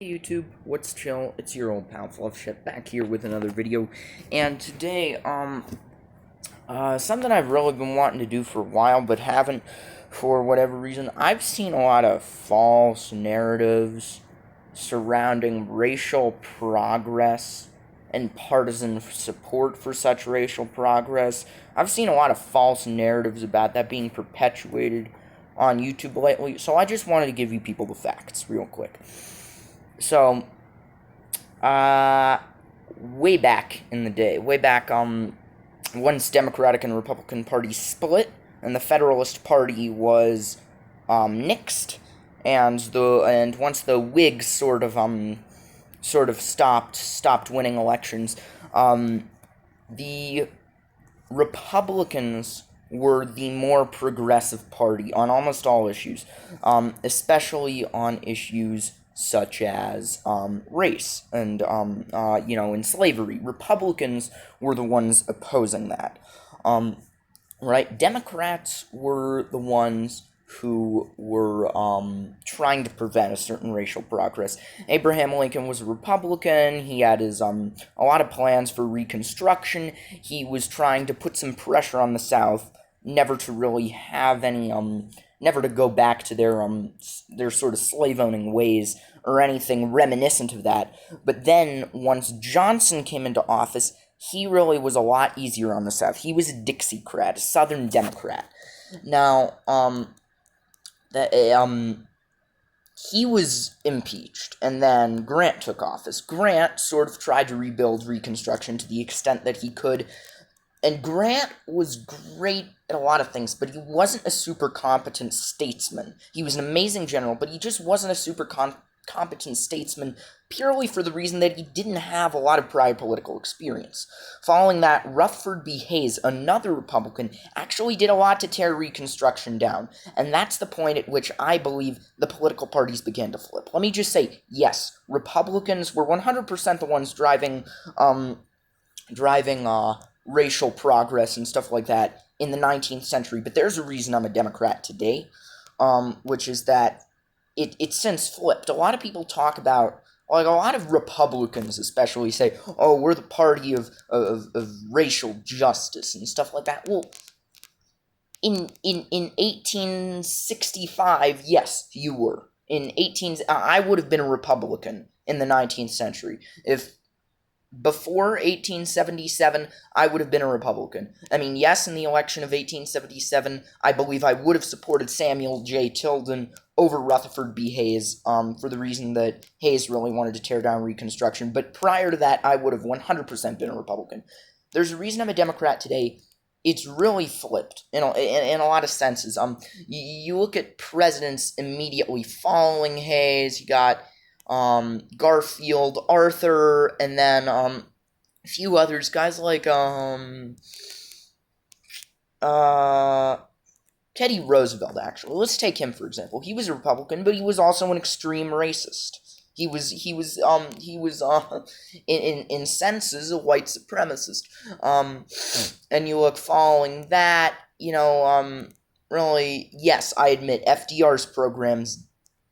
Hey YouTube, what's chill? It's your old pal Fluffshit back here with another video, and today, something I've really been wanting to do for a while, but haven't for whatever reason. I've seen a lot of false narratives surrounding racial progress and partisan support for such racial progress. I've seen a lot of false narratives about that being perpetuated on YouTube lately, so I just wanted to give you people the facts real quick. So, way back in the day, once Democratic and Republican parties split, and the Federalist Party was, nixed, and once the Whigs sort of stopped winning elections, the Republicans were the more progressive party on almost all issues, especially on issues such as race and in slavery. Republicans were the ones opposing that. Right? Democrats were the ones who were trying to prevent a certain racial progress. Abraham Lincoln was a Republican. He had his a lot of plans for Reconstruction. He was trying to put some pressure on the South, never to really have any never to go back to their sort of slave owning ways or anything reminiscent of that. But then once Johnson came into office, he really was a lot easier on the South. He was a Dixiecrat, a Southern Democrat. Now, he was impeached, and then Grant took office. Grant sort of tried to rebuild Reconstruction to the extent that he could, and Grant was great at a lot of things, but he wasn't a super competent statesman. He was an amazing general, but he just wasn't a super competent statesman purely for the reason that he didn't have a lot of prior political experience. Following that, Rutherford B. Hayes, another Republican, actually did a lot to tear Reconstruction down, and that's the point at which I believe the political parties began to flip. Let me just say, yes, Republicans were 100% the ones driving racial progress and stuff like that in the 19th century, but there's a reason I'm a Democrat today, which is that it's since flipped. A lot of people talk about, like, a lot of Republicans especially say, oh, we're the party of racial justice and stuff like that. Well, in 1865, yes, you were. I would have been a Republican in the 19th century. If before 1877, I would have been a Republican. I mean, yes, in the election of 1877, I believe I would have supported Samuel J. Tilden over Rutherford B. Hayes, for the reason that Hayes really wanted to tear down Reconstruction. But prior to that, I would have 100% been a Republican. There's a reason I'm a Democrat today. It's really flipped in a lot of senses. You look at presidents immediately following Hayes. You got Garfield, Arthur, and then a few others, guys like Teddy Roosevelt. Actually, let's take him for example. He was a Republican, but he was also an extreme racist. He was in senses a white supremacist. And you look following that, really, yes, I admit FDR's programs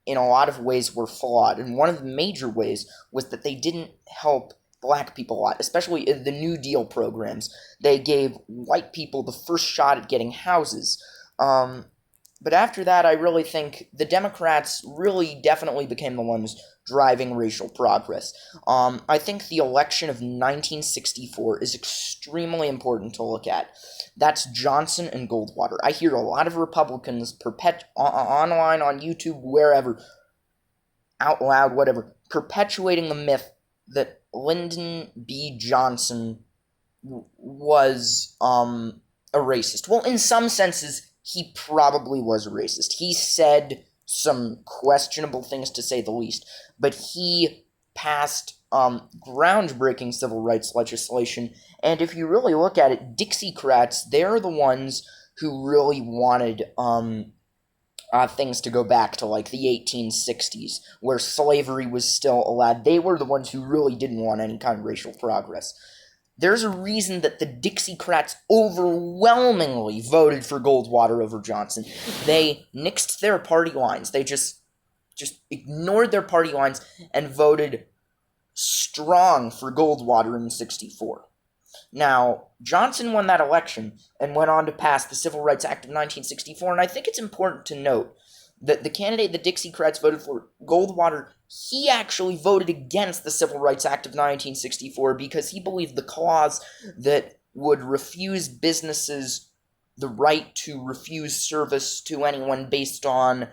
in a lot of ways were flawed, and one of the major ways was that they didn't help black people a lot, especially in the New Deal programs. They gave white people the first shot at getting houses. But after that, I really think the Democrats really definitely became the ones driving racial progress. I think the election of 1964 is extremely important to look at. That's Johnson and Goldwater. I hear a lot of Republicans online, on YouTube, wherever, out loud, whatever, perpetuating the myth that Lyndon B. Johnson was a racist. Well, in some senses, he probably was a racist. He said some questionable things, to say the least, but he passed groundbreaking civil rights legislation, and if you really look at it, Dixiecrats, they're the ones who really wanted things to go back to, like, the 1860s, where slavery was still allowed. They were the ones who really didn't want any kind of racial progress. There's a reason that the Dixiecrats overwhelmingly voted for Goldwater over Johnson. They nixed their party lines. They just just ignored their party lines and voted strong for Goldwater in '64. Now, Johnson won that election and went on to pass the Civil Rights Act of 1964, and I think it's important to note that the candidate the Dixiecrats voted for, Goldwater, he actually voted against the Civil Rights Act of 1964 because he believed the clause that would refuse businesses the right to refuse service to anyone based on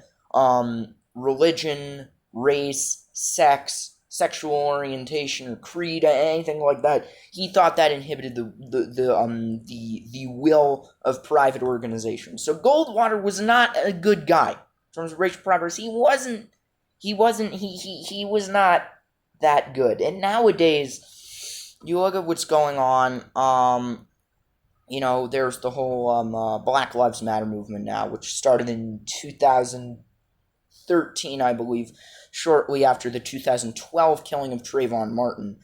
religion, race, sex, sexual orientation, or creed, anything like that. He thought that inhibited the will of private organizations. So Goldwater was not a good guy in terms of racial progress. He was not that good. And nowadays, you look at what's going on. There's the whole Black Lives Matter movement now, which started in 2013, I believe, shortly after the 2012 killing of Trayvon Martin.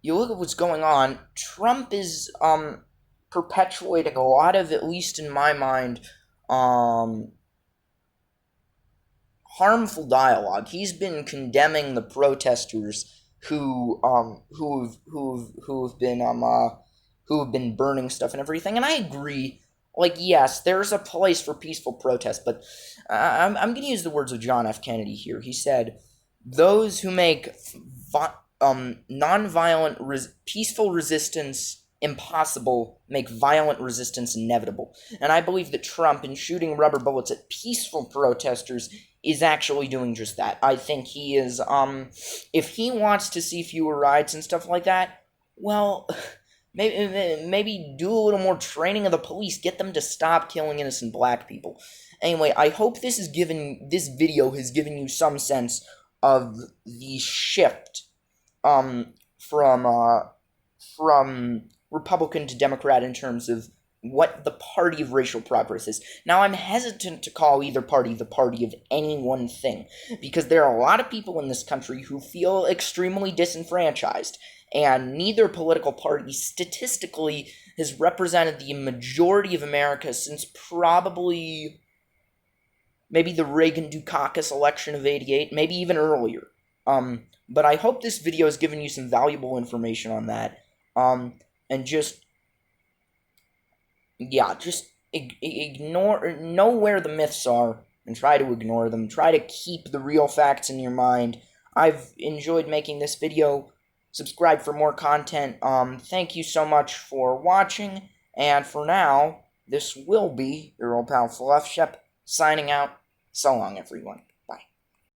You look at what's going on, Trump is perpetuating a lot of, at least in my mind, harmful dialogue. He's been condemning the protesters who've been burning stuff and everything, and I agree. Like, yes, there's a place for peaceful protest, but I'm going to use the words of John F. Kennedy here. He said, "Those who make nonviolent, peaceful resistance impossible make violent resistance inevitable." And I believe that Trump, in shooting rubber bullets at peaceful protesters, is actually doing just that. I think he is, if he wants to see fewer riots and stuff like that, well, maybe do a little more training of the police, get them to stop killing innocent black people. Anyway, I hope this video has given you some sense of the shift, from Republican to Democrat in terms of what the party of racial progress is. Now, I'm hesitant to call either party the party of any one thing, because there are a lot of people in this country who feel extremely disenfranchised, and neither political party statistically has represented the majority of America since probably maybe the Reagan-Dukakis election of '88, maybe even earlier. But I hope this video has given you some valuable information on that, and just know where the myths are, and try to ignore them. Try to keep the real facts in your mind. I've enjoyed making this video. Subscribe for more content. Thank you so much for watching, and for now, this will be your old pal Fluff Shep, signing out. So long, everyone.